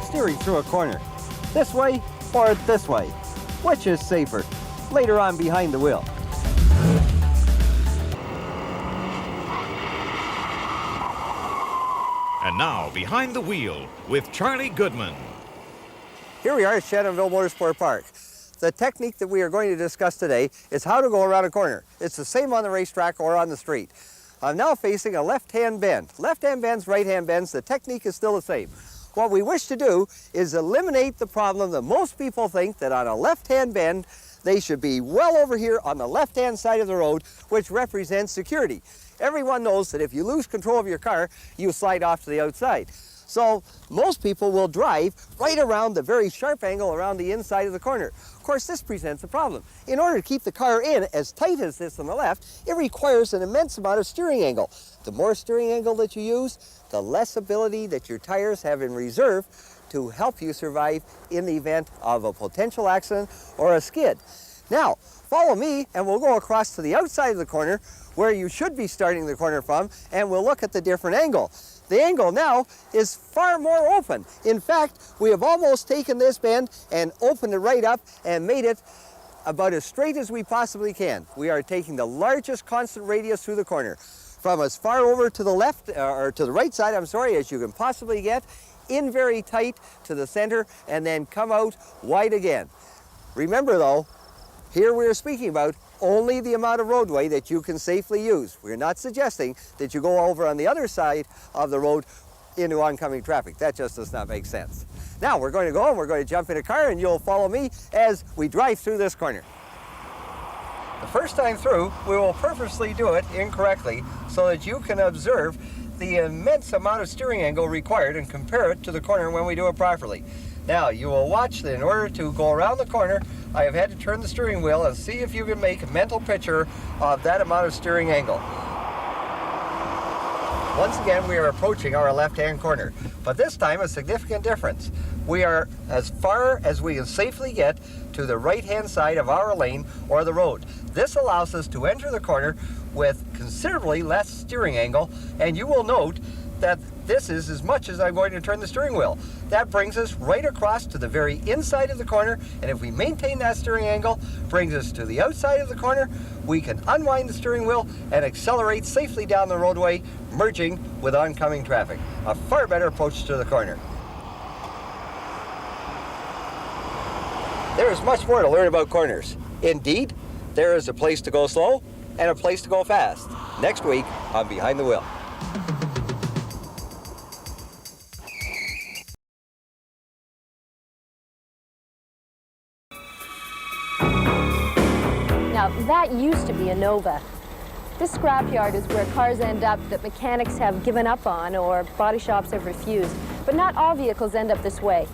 steering through a corner. This way or this way? Which is safer? Later on behind the wheel. And now, behind the wheel with Charlie Goodman. Here we are at Shannonville Motorsport Park. The technique that we are going to discuss today is how to go around a corner. It's the same on the racetrack or on the street. I'm now facing a left-hand bend. Left-hand bends, right-hand bends, the technique is still the same. What we wish to do is eliminate the problem that most people think that on a left-hand bend, they should be well over here on the left-hand side of the road, which represents security. Everyone knows that if you lose control of your car, you slide off to the outside. So most people will drive right around the very sharp angle around the inside of the corner. Of course, this presents a problem. In order to keep the car in as tight as this on the left, it requires an immense amount of steering angle. The more steering angle that you use, the less ability that your tires have in reserve to help you survive in the event of a potential accident or a skid. Now, follow me and we'll go across to the outside of the corner where you should be starting the corner from, and we'll look at the different angle. The angle now is far more open. In fact, we have almost taken this bend and opened it right up and made it about as straight as we possibly can. We are taking the largest constant radius through the corner, from as far over to the left, or to the right side, I'm sorry, as you can possibly get, in very tight to the center, and then come out wide again. Remember though, here we are speaking about only the amount of roadway that you can safely use. We're not suggesting that you go over on the other side of the road into oncoming traffic. That just does not make sense. Now we're going to go and we're going to jump in a car and you'll follow me as we drive through this corner. The first time through, we will purposely do it incorrectly so that you can observe the immense amount of steering angle required and compare it to the corner when we do it properly. Now, you will watch that in order to go around the corner, I have had to turn the steering wheel and see if you can make a mental picture of that amount of steering angle. Once again, we are approaching our left-hand corner, but this time a significant difference. We are as far as we can safely get to the right-hand side of our lane or the road. This allows us to enter the corner with considerably less steering angle, and you will note that this is as much as I'm going to turn the steering wheel. That brings us right across to the very inside of the corner, and if we maintain that steering angle, brings us to the outside of the corner, we can unwind the steering wheel and accelerate safely down the roadway, merging with oncoming traffic. A far better approach to the corner. There is much more to learn about corners. Indeed, there is a place to go slow and a place to go fast. Next week on Behind the Wheel. Now, that used to be a Nova. This scrapyard is where cars end up that mechanics have given up on or body shops have refused. But not all vehicles end up this way.